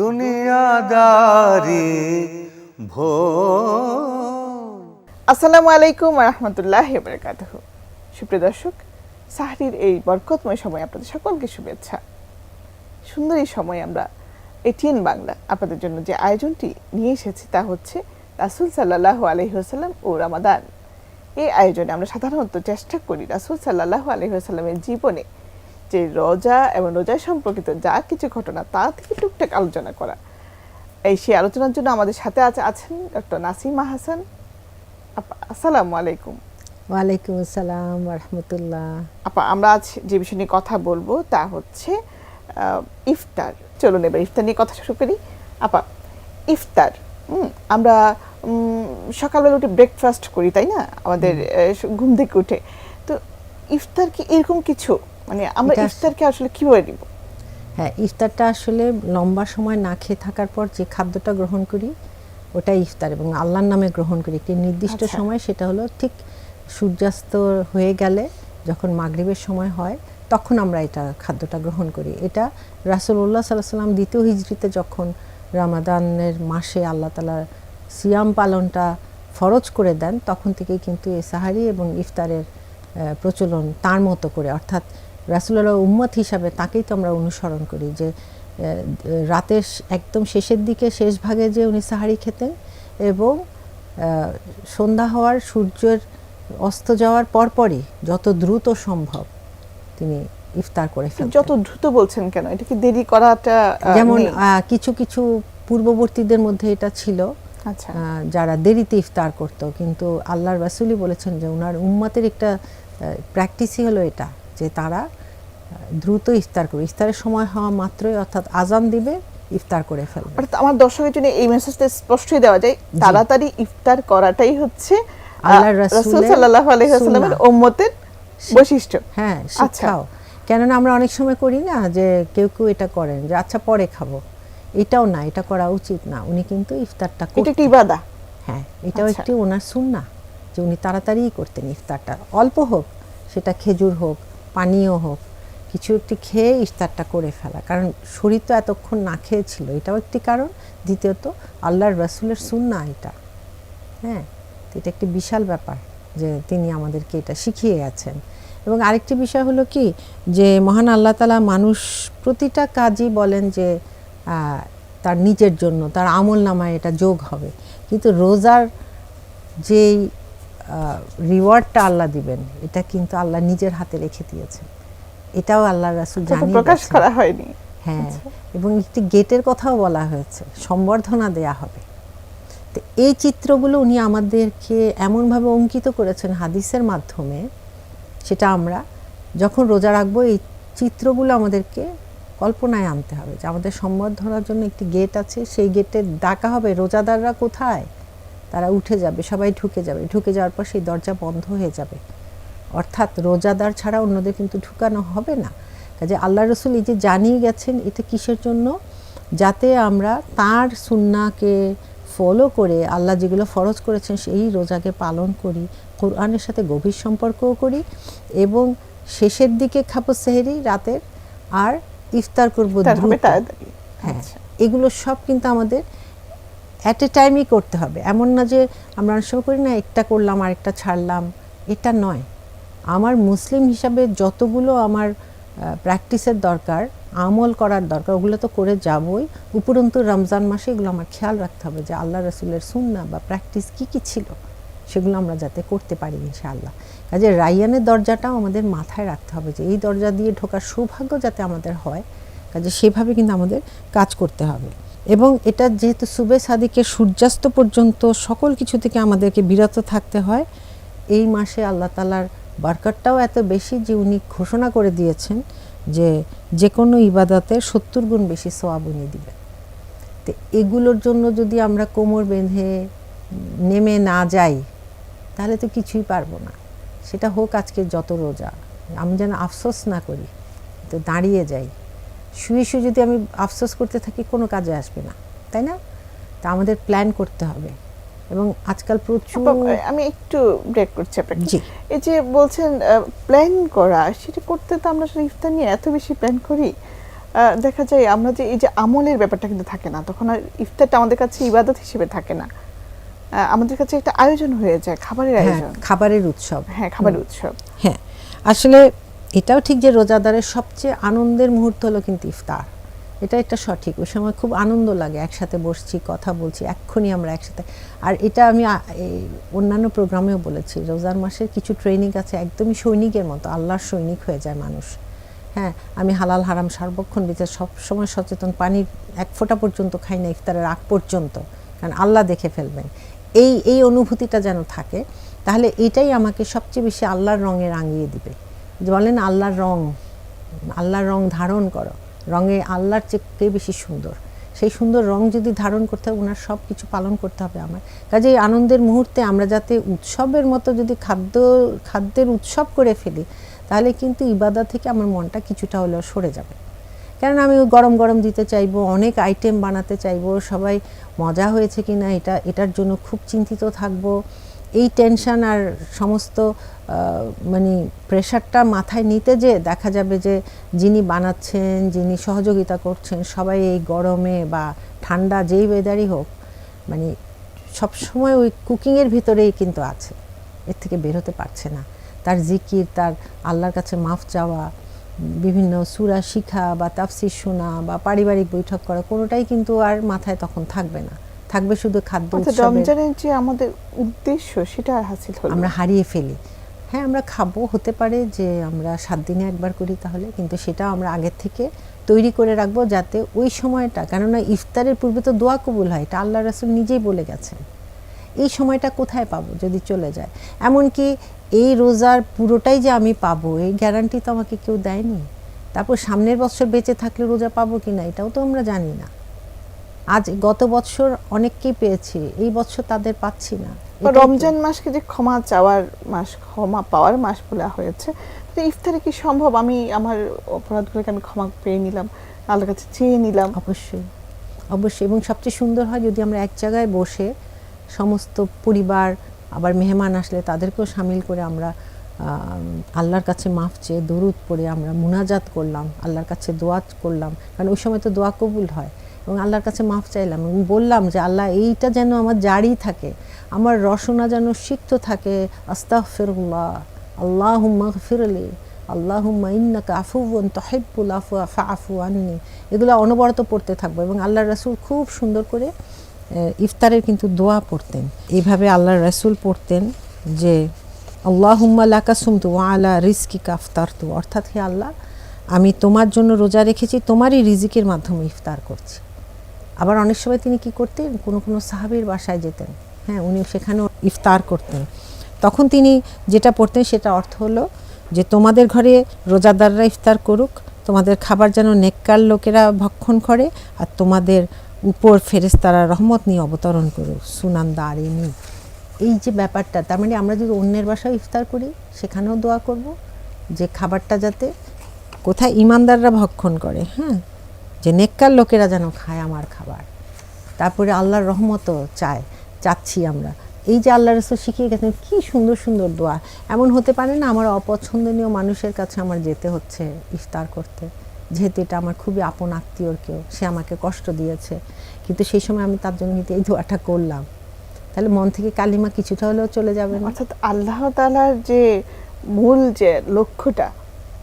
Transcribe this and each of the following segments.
দুনিয়াদারি ভোর। আসসালামু আলাইকুম ওয়া রাহমাতুল্লাহি ওয়া বারাকাতুহু। সুপ্রিয় দর্শক, সাহরির এই বরকতময় সময় আপনাদের সকলকে শুভেচ্ছা। সুন্দর এই সময় আমরা এটিএন বাংলা আপনাদের জন্য যে আয়োজনটি নিয়ে এসেছি তা হচ্ছে রাসূল সাল্লাল্লাহু আলাইহি ওয়াসাল্লাম ও রমাদান। এই আয়োজনে আমরা সাধারণত চেষ্টা করি রাসূল সাল্লাল্লাহু আলাইহি ওয়াসাল্লামের জীবনে যে রোজা এবং রোজা সম্পর্কিত যা কিছু ঘটনা তা থেকে টুকটাক আলোচনা করা। সেই আলোচনার জন্য আমাদের সাথে আছেন ডক্টর নাসিমা হাসান। আসসালামু আলাইকুম। ওয়ালাইকুম আসসালাম ওয়া রাহমাতুল্লাহ। আপা, আমরা আজ যে বিষয় নিয়ে কথা বলবো তা হচ্ছে ইফতার। চলুন এবার ইফতার নিয়ে কথা শুরু করি। আপা, ইফতার আমরা সকালবেলা উঠে ব্রেকফাস্ট করি, তাই না? আমাদের ঘুম থেকে উঠে। তো ইফতার কি এরকম কিছু, মানে আমরা ইফতারকে আসলে কিভাবে নিব? হ্যাঁ, ইফতারটা আসলে লম্বা সময় না খেয়ে থাকার পর যে খাদ্যটা গ্রহণ করি ওটাই ইফতার, এবং আল্লাহর নামে গ্রহণ করি একটি নির্দিষ্ট সময়। সেটা হলো ঠিক সূর্যাস্ত হয়ে গেলে যখন মাগরিবের সময় হয় তখন আমরা এটা খাদ্যটা গ্রহণ করি। এটা রাসূলুল্লাহ সাল্লাল্লাহু আলাইহি ওয়াসাল্লাম দ্বিতীয় হিজরিতে যখন রমাদানের মাসে আল্লাহ তাআলা সিয়াম পালনটা ফরজ করে দেন তখন থেকেই কিন্তু এই সাহারি এবং ইফতারের প্রচলন তার মতো করে, অর্থাৎ রাসূলুল্লাহর উম্মত হিসাবে তাকেই তো আমরা অনুসরণ করি, যে রাতের একদম শেষের দিকে শেষ ভাগে যে উনি সাহারি খেতেন এবং সন্ধ্যা হওয়ার সূর্যের অস্ত যাওয়ার পরপরই যত দ্রুত সম্ভব তিনি ইফতার করে ফেলতেন। যত দ্রুত বলছেন কেন? এটা কি দেরি করাটা? যেমন কিছু কিছু পূর্ববর্তীদের মধ্যে এটা ছিল, যারা দেরিতে ইফতার করত, কিন্তু আল্লাহর রাসূলই বলেছেন যে ওনার উম্মতের একটা প্র্যাকটিসই হলো এটা, যে তারা দ্রুত ইফতার করে ইফতারের সময় হওয়া মাত্রই, অর্থাৎ আজান দিবে, ইফতার করে ফেলবে। আমার দর্শকের জন্য এই মেসেজটা স্পষ্টই দেওয়া যায়, তাড়াতাড়ি ইফতার করাটাই হচ্ছে আল্লাহর রাসূল সাল্লাল্লাহু আলাইহি ওয়াসাল্লামের উম্মতের বৈশিষ্ট্য। হ্যাঁ, শিক্ষাও। কেননা আমরা অনেক সময় করি না যে কেউ কেউ এটা করেন যে আচ্ছা পরে খাবো, এটাও না, এটা করা উচিত না। উনি কিন্তু ইফতারটা করতেন, এটা একটি ইবাদত। হ্যাঁ, এটাও একটি ওনার সুন্নাহ যে উনি তাড়াতাড়ি করতেন ইফতারটা, অল্প হোক, সেটা খেজুর হোক, পানীয় হোক, কিছু একটি খেয়ে ইফতারটা করে ফেলা, কারণ শরীর তো এতক্ষণ না খেয়েছিল, এটাও একটি কারণ। দ্বিতীয়ত আল্লাহর রাসূলের সুন্নাহ এটা, হ্যাঁ, এটা একটি বিশাল ব্যাপার যে তিনি আমাদেরকে এটা শিখিয়ে গেছেন। এবং আরেকটি বিষয় হলো কি, যে মহান আল্লাহ তাআলা মানুষ প্রতিটা কাজই বলেন যে তার নিজের জন্য, তার আমল নামায় এটা যোগ হবে, কিন্তু রোজার যেই রিওয়ার্ডটা আল্লাহ দিবেন এটা কিন্তু আল্লাহ নিজের হাতে রেখে দিয়েছেন, এটাও আল্লাহর রাসূল জানিয়ে প্রকাশ করা হয়নি। হ্যাঁ, এবং একটি গেটের কথাও বলা হয়েছে, সম্বর্ধনা দেয়া হবে। তো এই চিত্রগুলো উনি আমাদেরকে এমনভাবে অঙ্কিত করেছেন হাদিসের মাধ্যমে, সেটা আমরা যখন রোজা রাখবো এই চিত্রগুলো আমাদেরকে কল্পনায় আনতে হবে, যে আমাদের সম্বর্ধনার জন্য একটি গেট আছে, সেই গেটে ডাকা হবে রোজাদাররা কোথায়, তারা উঠে যাবে, সবাই ঢুকে যাবে, ঢুকে যাওয়ার পর সেই দরজা বন্ধ হয়ে যাবে, অর্থাৎ রোজাদার ছাড়া অন্যদের কিন্তু ঢুকানো হবে না। কাজে আল্লাহ রাসূল এই যে জানিয়ে গেছেন, এটা কিসের জন্য? যাতে আমরা তার সুন্নাহকে ফলো করে আল্লাহ যেগুলো ফরজ করেছেন সেই রোজাকে পালন করি, কোরআনের সাথে গভীর সম্পর্কও করি, এবং শেষের দিকে খাবো সেহরি রাতের, আর ইফতার করবো দ্রুত। হ্যাঁ, এগুলো সব কিন্তু আমাদের অ্যাট এ টাইমই করতে হবে। এমন না যে আমরা অনেক সময় করি না, একটা করলাম আর একটা ছাড়লাম, এটা নয়। আমার মুসলিম হিসাবে যতগুলো আমার প্র্যাকটিসের দরকার, আমল করার দরকার, ওগুলো তো করে যাবই, উপরন্তু রমজান মাসে এগুলো আমার খেয়াল রাখতে হবে যে আল্লাহ রাসূলের সুন্নাহ বা প্র্যাকটিস কী কী ছিল সেগুলো আমরা যাতে করতে পারি ইনশাআল্লাহ। কাজে রায়্যানের দরজাটাও আমাদের মাথায় রাখতে হবে, যে এই দরজা দিয়ে ঢোকার সৌভাগ্য যাতে আমাদের হয়, কাজে সেভাবে কিন্তু আমাদের কাজ করতে হবে। এবং এটা যেহেতু সুবে সাদিকে সূর্যাস্ত পর্যন্ত সকল কিছু থেকে আমাদেরকে বিরত থাকতে হয়, এই মাসে আল্লাহ তাআলার বরকতটাও এত বেশি যে উনি ঘোষণা করে দিয়েছেন যে যে কোনো ইবাদতের 70 গুণ বেশি সওয়াব উনি দিবেন। তো এগুলোর জন্য যদি আমরা কোমর বেঁধে নেমে না যাই তাহলে তো কিছুই পারবো না। সেটা হোক আজকে যত রোজা, আমি যেন আফসোস না করি, তো দাঁড়িয়ে যাই। শুয়ে শুয়ে যদি আমি আফসোস করতে থাকি কোনো কাজে আসবে না, তাই না? তা আমাদের প্ল্যান করতে হবে। এবং আজকাল প্রচুর, আমি একটু ব্রেক করছি আপনাকে। এই যে বলছেন প্ল্যান করা, সেটা করতে তো আমরা ইফতার নিয়ে এত বেশি প্ল্যান করি, দেখা যায় আমরা যে এই যে আমলের ব্যাপারটা কিন্তু থাকে না, তখন আর ইফতারটা আমাদের কাছে ইবাদত হিসেবে থাকে না, আমাদের কাছে একটা আয়োজন হয়ে যায়, খাবারের হ্যাঁ, আয়োজন। খাবারের উৎসব। হ্যাঁ, খাবারের উৎসব। হ্যাঁ, আসলে এটাও ঠিক যে রোজাদারের সবচেয়ে আনন্দের মুহূর্ত হলো কিন্তু ইফতার। এটা সঠিক। ওই সময় খুব আনন্দ লাগে, একসাথে বসছি, কথা বলছি, এক্ষুনি আমরা একসাথে। আর এটা আমি এই অন্যান্য প্রোগ্রামেও বলেছি, রোজার মাসের কিছু ট্রেনিং আছে একদমই সৈনিকের মতো, আল্লাহর সৈনিক হয়ে যায় মানুষ। হ্যাঁ, আমি হালাল হারাম সার্বক্ষণ বিচার সবসময় সচেতন, পানির এক ফোঁটা পর্যন্ত খাই না ইফতারের আগ পর্যন্ত, কারণ আল্লাহ দেখে ফেলবেন। এই অনুভূতিটা যেন থাকে, তাহলে এটাই আমাকে সবচেয়ে বেশি আল্লাহর রঙে রাঙিয়ে দিবে। যে বলেন আল্লাহর রং ধারণ করো, রঙে আল্লাহর চেয়ে বেশি সুন্দর। সেই সুন্দর রং যদি ধারণ করতে হবে, ওনার সব কিছু পালন করতে হবে আমার। কাজে এই আনন্দের মুহূর্তে আমরা যাতে উৎসবের মতো যদি খাদ্যের উৎসব করে ফেলি, তাহলে কিন্তু ইবাদত থেকে আমার মনটা কিছুটা হলেও সরে যাবে। কারণ আমি গরম গরম দিতে চাইবো, অনেক আইটেম বানাতে চাইবো, সবাই মজা হয়েছে কি না এটার জন্য খুব চিন্তিত থাকবো। এই টেনশন আর সমস্ত মানে প্রেশারটা মাথায় নিতে যে দেখা যাবে যে যিনি বানাচ্ছেন, যিনি সহযোগিতা করছেন, সবাই এই গরমে বা ঠান্ডা যেই ওয়েদারই হোক, মানে সবসময় ওই কুকিংয়ের ভিতরেই কিন্তু আছে, এর থেকে বের হতে পারছে না। তার জিকির, তার আল্লাহর কাছে মাফ চাওয়া, বিভিন্ন সূরা শিখা বা তাফসির শোনা বা পারিবারিক বৈঠক করা, কোনোটাই কিন্তু আর মাথায় তখন থাকবে না, থাকবে শুধু খাদ্য উৎসবের। রমজানের যে আমাদের উদ্দেশ্য সেটা হাসিল হলো, আমরা হারিয়ে ফেলি। হ্যাঁ, আমরা খাবো, হতে পারে যে আমরা 7 দিনে একবার করি তাহলে, কিন্তু সেটা আমরা আগের থেকে তৈরি করে রাখবো, যাতে ওই সময়টা, কেননা ইফতারের পূর্বে তো দোয়া কবুল হয়, এটা আল্লাহ রাসূল নিজেই বলে গেছেন। এই সময়টা কোথায় পাবো যদি চলে যায়? এমনকি এই রোজার পুরোটাই যে আমি পাবো এই গ্যারান্টি তো আমাকে কেউ দেয়নি। তারপর সামনের বছর বেঁচে থাকলে রোজা পাবো কি না এটাও তো আমরা জানি না। গত বছর অনেককেই পেয়েছি, এই বছর তাদের পাচ্ছি না। রমজান মাসকে যে ক্ষমা চাওয়ার মাস, ক্ষমা পাওয়ার মাস বলা হয়েছে, তো ইফতারে কি সম্ভব আমি আমার অপরাধগুলোকে আমি ক্ষমা পেয়ে নিলাম, আল্লাহর কাছে চেয়ে নিলাম? অবশ্যই, এবং সবচেয়ে সুন্দর হয় যদি আমরা এক জায়গায় বসে সমস্ত পরিবার, আবার মেহমান আসলে তাদেরকেও সামিল করে আমরা আল্লাহর কাছে মাফ চেয়ে দরুদ পড়ে আমরা মুনাজাত করলাম, আল্লাহর কাছে দোয়া করলাম, কারণ ওই সময় তো দোয়া কবুল হয়, এবং আল্লাহর কাছে মাফ চাইলাম এবং বললাম যে আল্লাহ এইটা যেন আমার জারি থাকে, আমার রসনা যেন সিক্ত থাকে। আস্তাগফিরুল্লাহ, আল্লাহুম্মা গফিরলি, আল্লাহুম্মা ইন্নাকা আফুউন তুহিব্বুল আফওয়া ফাআফু আন্নি, এগুলো অনবরত পড়তে থাকবো। এবং আল্লাহর রাসূল খুব সুন্দর করে ইফতারের কিন্তু দোয়া পড়তেন, এইভাবে আল্লাহর রাসূল পড়তেন যে আল্লাহুম্মা লাকা সুমতু ওয়া আলা রিজকিকা আফতারতু, অর্থাৎ হে আল্লাহ, আমি তোমার জন্য রোজা রেখেছি, তোমারই রিজিকের মাধ্যমে ইফতার করছি। আবার অনেক সময় তিনি কি করতেন, কোনো সাহাবীর বাসায় যেতেন, হ্যাঁ, উনি সেখানেও ইফতার করতেন, তখন তিনি যেটা পড়তেন সেটা অর্থ হলো যে তোমাদের ঘরে রোজাদাররা ইফতার করুক, তোমাদের খাবার যেন নেককার লোকেরা ভক্ষণ করে, আর তোমাদের উপর ফেরেশতারা রহমত নিয়ে অবতরণ করুক। সুনান দারিমি, এই যে ব্যাপারটা, তার মানে আমরা যদি অন্যের বাসায় ইফতার করি সেখানেও দোয়া করব যে খাবারটা যাতে কোথায় ইমানদাররা ভক্ষণ করে, হ্যাঁ, যে নেককার লোকেরা যেন খায় আমার খাবার। তারপরে আল্লাহর রহমতও চাচ্ছি আমরা। এই যে আল্লাহ রাসূল শিখিয়ে গেছেন কি সুন্দর সুন্দর দোয়া। এমন হতে পারে না আমার অপছন্দনীয় মানুষের কাছে আমার যেতে হচ্ছে ইফতার করতে, যেহেতু এটা আমার খুবই আপন আত্মীয়র কেউ, সে আমাকে কষ্ট দিয়েছে, কিন্তু সেই সময় আমি তার জন্য এই দোয়াটা করলাম, তাহলে মন থেকে কালিমা কিছুটা হলেও চলে যাবে না? অর্থাৎ আল্লাহ তাআলার যে মূল যে লক্ষ্যটা,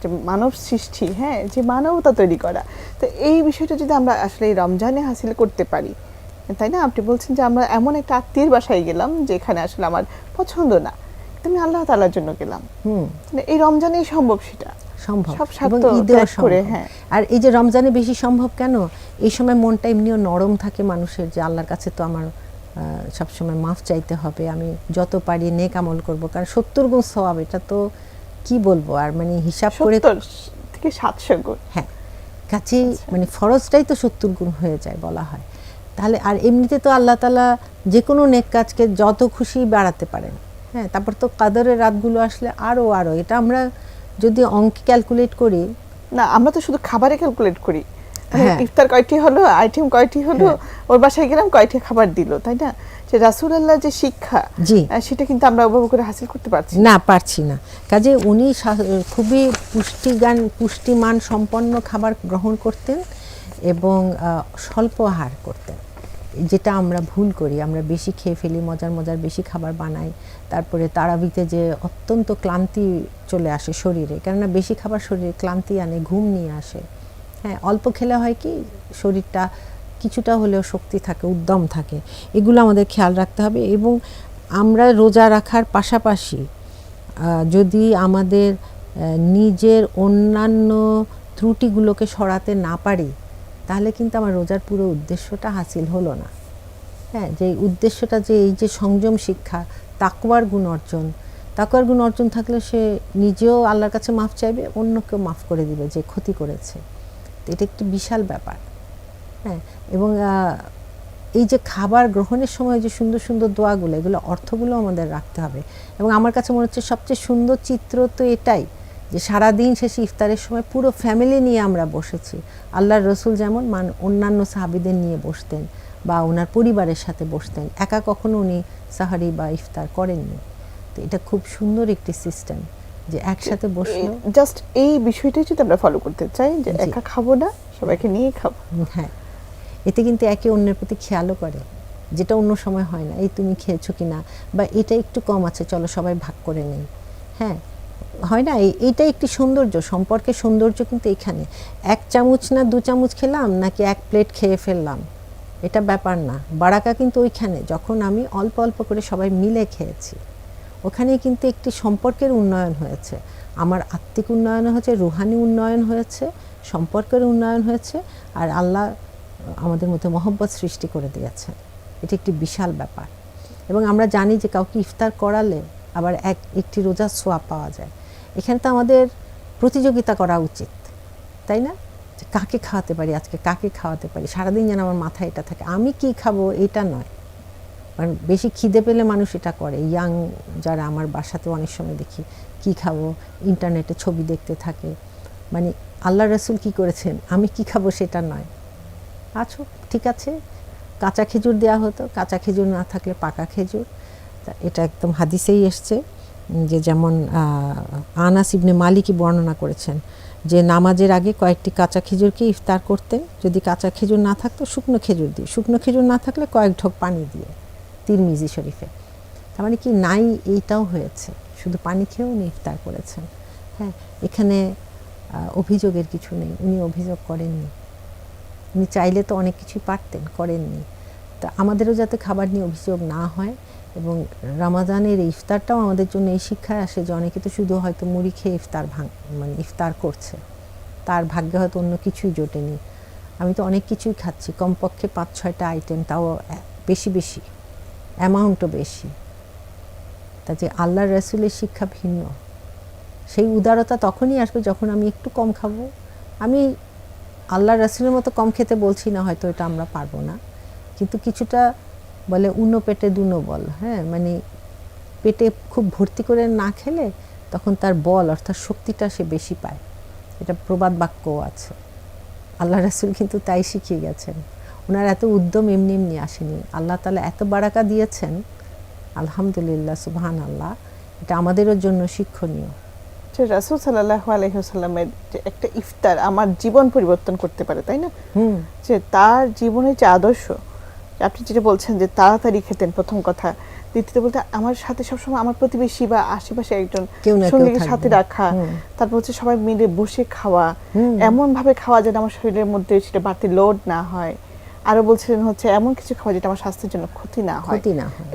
যে মানব সৃষ্টি, হ্যাঁ, যে মানবতা তৈরি করা, তো এই বিষয়টা যদি আমরা আসলে এই রমজানে হাসিল করতে পারি, তাই না? আপনি বলছেন যে আমরা এমন একটা আত্মীয়ের বাসায় গেলাম যেখানে আসলে আমার পছন্দ না, আমি আল্লাহ তাআলার জন্য গেলাম, এই রমজানেই সম্ভব, সেটা সম্ভব, সব এবং স্বার্থ ঈদেও ত্যাগ করে। সম্ভব। হ্যাঁ, আর এই যে রমজানে বেশি সম্ভব কেন, এই সময় মনটা এমনিও নরম থাকে মানুষের, যে আল্লাহর কাছে তো আমার সবসময় মাফ চাইতে হবে, আমি যত পারি নেক আমল করবো, কারণ 70 গুণ সওয়াব, এটা তো কি বলবো আর, মানে হিসাব করে 70 থেকে 700 গুণ। হ্যাঁ, কাছেই মানে ফরজটাই তো 70 গুণ হয়ে যায় বলা হয়। তাহলে আর এমনিতে তো আল্লাহ তাআলা যে কোনো নেক কাজকে যত খুশি বাড়াতে পারেন, হ্যাঁ, তারপর তো কাদরের রাতগুলো আসলে আরও এটা আমরা যদি অঙ্কে ক্যালকুলেট করি, না, আমরা তো শুধু খাবারে ক্যালকুলেট করি, মানে হ্যাঁ। ইফতার কয়টি হলো, আইটেম কয়টি হলো, ওর বাসায় গেলাম কয়টি খাবার দিল, তাই না? যে রাসূলুল্লাহ যে শিক্ষা, জি। সেটা কিন্তু আমরা ওভাবে করে হাসিল করতে পারছি না, পারছি না। কাজে উনি খুবই পুষ্টিমান সম্পন্ন খাবার গ্রহণ করতেন এবং স্বল্প আহার করতেন, যেটা আমরা ভুল করি। আমরা বেশি খেয়ে ফেলি, মজার মজার বেশি খাবার বানাই, তারপরে তারাবিতে যে অত্যন্ত ক্লান্তি চলে আসে শরীরে, কেননা বেশি খাবার শরীরে ক্লান্তি আনে, ঘুম নিয়ে আসে। হ্যাঁ, অল্প খেলে হয় কি শরীরটা কিছুটা হলেও শক্তি থাকে, উদ্যম থাকে। এগুলো আমাদের খেয়াল রাখতে হবে। এবং আমরা রোজা রাখার পাশাপাশি যদি আমাদের নিজের অন্যান্য ত্রুটিগুলোকে সরাতে না পারি, তাহলে কিন্তু আমার রোজার পুরো উদ্দেশ্যটা হাসিল হলো না। হ্যাঁ, যে উদ্দেশ্যটা যে এই যে সংযম শিক্ষা, তাকওয়ার গুণ অর্জন, তাকওয়ার গুণ অর্জন থাকলে সে নিজেও আল্লাহর কাছে মাফ চাইবে, অন্যকেও মাফ করে দিবে যে ক্ষতি করেছে। তো এটা একটি বিশাল ব্যাপার। হ্যাঁ, এবং এই যে খাবার গ্রহণের সময় যে সুন্দর সুন্দর দোয়াগুলো, এগুলো অর্থগুলো আমাদের রাখতে হবে। এবং আমার কাছে মনে হচ্ছে সবচেয়ে সুন্দর চিত্র তো এটাই, যে সারাদিন শেষে ইফতারের সময় পুরো ফ্যামিলি নিয়ে আমরা বসেছি। আল্লাহর রসুল যেমন অন্যান্য সাহাবীদের নিয়ে বসতেন বা ওনার পরিবারের সাথে বসতেন, একা কখনো উনি সাহারি বা ইফতার করেননি। তো এটা খুব সুন্দর একটি সিস্টেম, যে একসাথে বসলো। জাস্ট এই বিষয়টাই যদি আমরা ফলো করতে চাই, যে একা খাবো না, সবাইকে নিয়ে খাবো। হ্যাঁ, এতে কিন্তু একে অন্যের প্রতি খেয়ালও করে, যেটা অন্য সময় হয় না। এই তুমি খেয়েছো কিনা, বা এটা একটু কম আছে, চলো সবাই ভাগ করে নেই। হ্যাঁ, হয় না? এইটা একটি সৌন্দর্য, সম্পর্কের সৌন্দর্য কিন্তু এখানে। এক চামচ না 2 চামচ খেলাম, নাকি 1 প্লেট খেয়ে ফেললাম, এটা ব্যাপার না। বারাকা কিন্তু ওইখানে, যখন আমি অল্প অল্প করে সবাই মিলে খেয়েছি, ওখানে কিন্তু একটি সম্পর্কের উন্নয়ন হয়েছে। আমার আত্মিক উন্নয়ন হয়েছে, রুহানি উন্নয়ন হয়েছে, সম্পর্কের উন্নয়ন হয়েছে, আর আল্লাহ আমাদের মধ্যে মহব্বত সৃষ্টি করে দিয়েছেন। এটা একটি বিশাল ব্যাপার। এবং আমরা জানি যে কাউকে ইফতার করালে আবার একটি রোজার সোয়াব পাওয়া যায়। এখানে তো আমাদের প্রতিযোগিতা করা উচিত, তাই না? যে কাকে খাওয়াতে পারি, আজকে কাকে খাওয়াতে পারি। সারাদিন যেন আমার মাথায় এটা থাকে, আমি কি খাবো এটা নয়। কারণ বেশি খিদে পেলে মানুষ এটা করে। ইয়াং যারা আমার বাসাতে অনেক সময় দেখি, কি খাবো, ইন্টারনেটে ছবি দেখতে থাকে। মানে আল্লাহ রসুল কি করেছেন, আমি কি খাবো সেটা নয়। আচ্ছা, ঠিক আছে, কাঁচা খেজুর দেওয়া হতো, কাঁচা খেজুর না থাকলে পাকা খেজুর। এটা একদম হাদিসেই এসছে, যে যেমন আনাস ইবনে মালিকই বর্ণনা করেছেন যে নামাজের আগে কয়েকটি কাঁচা খেজুরকে ইফতার করতেন। যদি কাঁচা খেজুর না থাকতো শুকনো খেজুর দিয়ে, শুকনো খেজুর না থাকলে কয়েক ঢোক পানি দিয়ে। তিরমিজি শরীফে। তার মানে কি, নাই এইটাও হয়েছে, শুধু পানি খেয়েও উনি ইফতার করেছেন। হ্যাঁ, এখানে অভিযোগের কিছু নেই, উনি অভিযোগ করেননি। উনি চাইলে তো অনেক কিছুই পারতেন, করেননি। তা আমাদেরও যাতে খাবার নিয়ে অভিযোগ না হয়। এবং রমাজানের ইফতারটাও আমাদের জন্য এই শিক্ষায় আসে যে অনেকে তো শুধু হয়তো মুড়ি খেয়ে ইফতার করছে, তার ভাগ্যে হয়তো অন্য কিছুই জোটেনি। আমি তো অনেক কিছুই খাচ্ছি, কমপক্ষে 5-6টা আইটেম, তাও বেশি বেশি, অ্যামাউন্টও বেশি। তা যে আল্লাহর রাসূলের শিক্ষা ভিন্ন। সেই উদারতা তখনই আসবে যখন আমি একটু কম খাবো। আমি আল্লাহর রাসূলের মতো কম খেতে বলছি না, হয়তো এটা আমরা পারবো না, কিন্তু কিছুটা বলে উনো পেটে দুনো বল। হ্যাঁ, মানে পেটে খুব ভর্তি করে না খেলে তখন তার বল অর্থাৎ শক্তিটা সে বেশি পায়। এটা প্রবাদ বাক্যও আছে। আল্লাহ রাসূল কিন্তু তাই শিখিয়ে গেছেন। ওনার এত উদ্যম এমনি এমনি আসেনি। আল্লাহ তাআলা এত বারাকা দিয়েছেন, আলহামদুলিল্লাহ, সুবহানাল্লাহ। এটা আমাদেরও জন্য শিক্ষণীয়। রাসূল সাল্লাল্লাহু আলাইহি ওয়াসাল্লামের যে একটা ইফতার আমার জীবন পরিবর্তন করতে পারে, তাই না? যে তার জীবনের যে আদর্শ, আপনি যেটা বলছেন যে তাড়াতাড়ি খেতেন, প্রথম কথা। দ্বিতীয়ত বলতে আমার সাথে সবসময় আমার প্রতিবেশী বা আশেপাশে একজন সঙ্গীকে সাথে রাখা, তারপর হচ্ছে সবাই মিলে বসে খাওয়া, এমন ভাবে খাওয়া যেন আমার শরীরের মধ্যে সেটা বাড়তি লোড না হয়। আরো বলছিলেন হচ্ছে এমন কিছু খাওয়া যেটা আমার স্বাস্থ্যের জন্য ক্ষতি না হয়।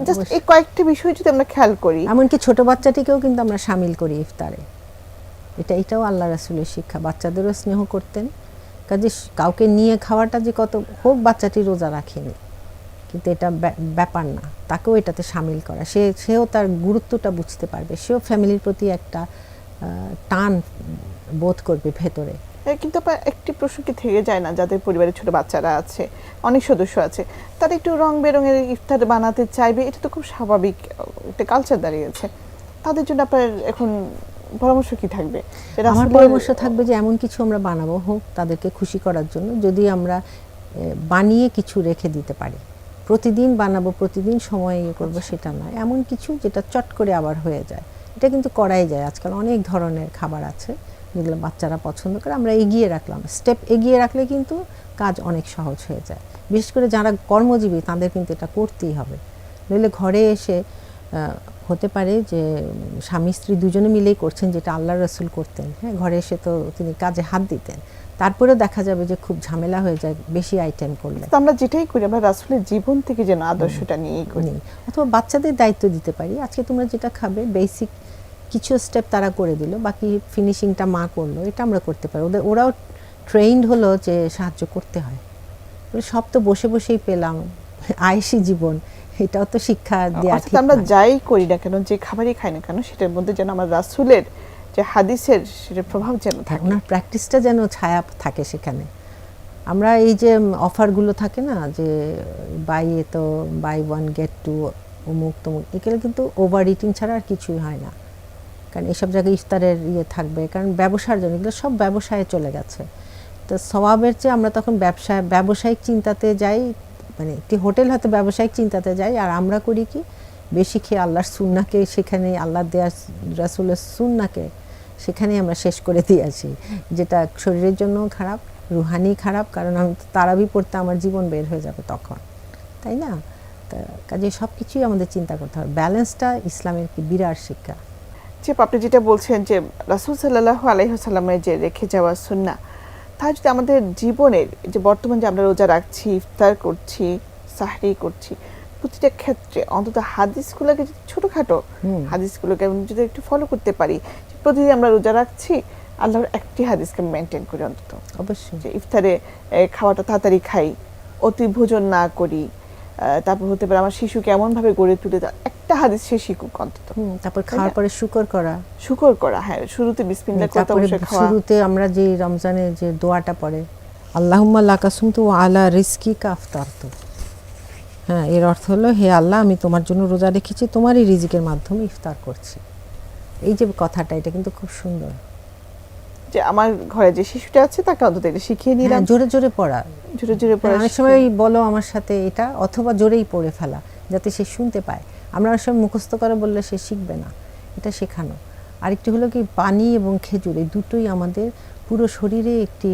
জাস্ট এই কয়েকটি বিষয় যদি আমরা খেয়াল করি, এমনকি ছোট বাচ্চাটিকেও কিন্তু আমরা শামিল করি ইফতারে। এটাও আল্লাহ রাসূলের শিক্ষা। বাচ্চাদেরও স্নেহ করতেন। কাজে কাউকে নিয়ে খাওয়াটা যে কত হোক, বাচ্চাটি রোজা রাখেনি, কিন্তু এটা ব্যাপার না, তাকেও এটাতে শামিল করা। সেও তার গুরুত্বটা বুঝতে পারবে, সেও ফ্যামিলির প্রতি একটা টান বোধ করবে ভেতরে। কিন্তু একটি প্রশ্ন কি থেকে যায় না, যাদের পরিবারে ছোট বাচ্চারা আছে, অনেক সদস্য আছে, তারা একটু রং বেরঙের ইফতার বানাতে চাইবে, এটা তো খুব স্বাভাবিক একটা কালচার দাঁড়িয়েছে। তাদের জন্য আপনার এখন পরামর্শ কি থাকবে? যে আমার রাসূলের- পরামর্শ থাকবে যে এমন কিছু আমরা বানাবো হোক তাদেরকে খুশি করার জন্য, যদি আমরা বানিয়ে কিছু রেখে দিতে পারি। প্রতিদিন বানাবো, প্রতিদিন সময় ইয়ে করবো সেটা নয়, এমন কিছু যেটা চট করে আবার হয়ে যায়। এটা কিন্তু করাই যায়, আজকাল অনেক ধরনের খাবার আছে যেগুলো বাচ্চারা পছন্দ করে, আমরা এগিয়ে রাখলাম, স্টেপ এগিয়ে রাখলে কিন্তু কাজ অনেক সহজ হয়ে যায়। বিশেষ করে যারা কর্মজীবী তাদের কিন্তু এটা করতেই হবে, নইলে ঘরে এসে হতে পারে যে স্বামী স্ত্রী দুজনে মিলেই করছেন যেটা আল্লাহ রসুল করতেন, হ্যাঁ, ঘরে এসে তো তিনি কাজে হাত দিতেন, তারপরেও দেখা যাবে যে খুব ঝামেলা হয়ে যায় বেশি আইটেম করলে। তো আমরা যেটাই করি আমরা রাসূলের জীবন থেকে যেন আদর্শটা নিয়েই করি। অথবা বাচ্চাদের দায়িত্ব দিতে পারি, আজকে তোমরা যেটা খাবে বেসিক কিছু স্টেপ তারা করে দিল, বাকি ফিনিশিংটা মা করলো, এটা আমরা করতে পারি। ওরাও ট্রেইনড হলো যে সাহায্য করতে হয়। সব তো বসে বসেই পেলাম, আয়েশি জীবন, এটাও তো শিক্ষা দেওয়া অর্থাৎ ঠিক আমরা নয়। যাই করি না কেন, যে খাবারই খাই না কেন, সেটার মধ্যে যেন আমার রাসূলের যে হাদিসের সেটার প্রভাব যেন থাকে। ওনার প্র্যাকটিসটা যেন ছায়া থাকে সেখানে। আমরা এই যে অফারগুলো থাকে না যে বাই ওয়ান গেট টু অমুক তমুক, এগুলো কিন্তু ওভার ইটিং ছাড়া আর কিছুই হয় না। কারণ এইসব জায়গায় ইফতারের থাকবে, কারণ ব্যবসার জন্য এগুলো সব ব্যবসায় চলে গেছে। তো সওয়াবের চেয়ে আমরা তখন ব্যবসায়িক চিন্তাতে যাই, মানে একটি হোটেল হয়তো ব্যবসায়িক চিন্তাতে যাই, আর আমরা করি কি বেশি খেয়ে আল্লাহর সুন্নাহকে সেখানে, আল্লাহ দেয়ার রাসূলের সুন্নাহকে সেখানেই আমরা শেষ করে দিয়ে আসি, যেটা শরীরের জন্য খারাপ, রুহানি খারাপ, কারণ আমি তারাবি পড়তে আমার জীবন বের হয়ে যাবে তখন, তাই না? তা কাজে সব কিছুই আমাদের চিন্তা করতে হবে। ব্যালেন্সটা ইসলামের কি বিরাট শিক্ষা। যে আপনি যেটা বলছেন যে রাসূল সাল্লাল্লাহু আলাইহি ওয়াসাল্লামের যে রেখে যাওয়া সুন্নাহ, তা যদি আমাদের জীবনের যে বর্তমান যে আমরা রোজা রাখছি, ইফতার করছি, সাহরি করছি, প্রতিটা ক্ষেত্রে অন্তত হাদিসগুলোকে যদি ছোটখাটো হাদিসগুলোকে যদি একটু ফলো করতে পারি, যে প্রতিদিন আমরা রোজা রাখছি, আল্লাহর একটি হাদিসকে মেনটেন করি অন্তত, অবশ্যই যে ইফতারে খাওয়াটা তাড়াতাড়ি খাই, অতি ভোজন না করি, তারপর হতে পারে আমার শিশুকে এমনভাবে গড়ে তুলে একটা হাদিস সে শিখুক অন্তত। তারপর খাওয়ার পরে শুকর করা, শুকর করা, হ্যাঁ, শুরুতে বিসমিল্লাহ করে তারপরে অবশ্যই খাওয়া। শুরুতে আমরা যে রমজানে যে দোয়াটা পড়ে, আল্লাহুম্মা লাকা সুমতু ওয়া আলা রিজকিকা আফতারতু, হ্যাঁ, এর অর্থ হলো হে আল্লাহ আমি তোমার জন্য রোজা রেখেছি, তোমারই রিজিকের মাধ্যমে ইফতার করছি। এই যে কথাটা, এটা কিন্তু খুব সুন্দর। যে আমার ঘরে যে শিশুটা আছে তাকে অন্তত এটা শিখিয়ে নিলাম, হ্যাঁ, জোরে জোরে পড়া, জোরে জোরে পড়া। অনেক সময় বলো আমার সাথে এটা, অথবা জোরেই পড়ে ফেলা যাতে সে শুনতে পায়। আমরা অনেক সময় মুখস্থ করে বললে সে শিখবে না, এটা শেখানো। আরেকটি হলো কি পানি এবং খেজুর, এই দুটোই আমাদের পুরো শরীরে একটি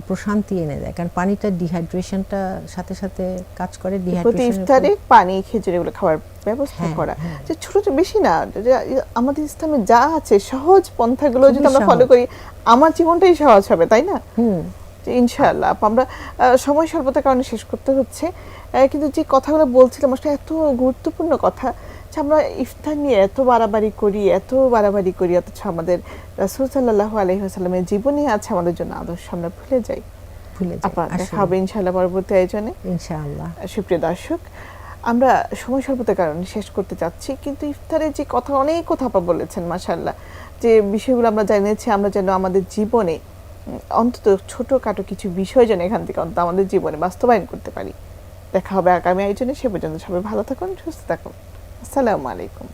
প্রশান্তি এনে দেয়, কারণ পানিটা ডিহাইড্রেশনটা সাথে সাথে কাজ করে। প্রতি ইফতারে পানি খেজুর এগুলো খাওয়ার ব্যবস্থা হ্যাঁ, করা, হ্যাঁ। যে ছোট ছোট বেশি না, যে আমাদের ইসলামে যা আছে সহজ পন্থাগুলো যদি খুবই আমরা সহজ। ফলো করি, আমার জীবনটাই সহজ হবে, তাই না? যে ইনশাআল্লাহ। আমরা সময় স্বল্পতার কারণে শেষ করতে হচ্ছে, কিন্তু যে কথাগুলো বলছিলাম আসলে এত গুরুত্বপূর্ণ কথা, যে আমরা ইফতার নিয়ে এত বাড়াবাড়ি করি, অথচ আমাদের রাসূল সাল্লাল্লাহু আলাইহি ওয়াসাল্লামের জীবনে আছে আমাদের জন্য আদর্শ, আমরা ভুলে যাই। আপা দেখা হবে ইনশাআল্লাহ পরবর্তী আয়োজনে, ইনশাআল্লাহ। সুপ্রিয় দর্শক, আমরা সময় স্বল্পতার কারণে শেষ করতে যাচ্ছি, কিন্তু ইফতারের যে কথা, অনেক কথা আপা বলেছেন মাশাআল্লাহ, যে বিষয়গুলো আমরা জানিয়েছি, আমরা যেন আমাদের জীবনে অন্তত ছোটখাটো কিছু বিষয় যেন এখান থেকে অন্তত আমাদের জীবনে বাস্তবায়ন করতে পারি। দেখা হবে আগামী আয়োজনে, সে পর্যন্ত সবাই ভালো থাকুন, সুস্থ থাকুন। আসসালামু আলাইকুম।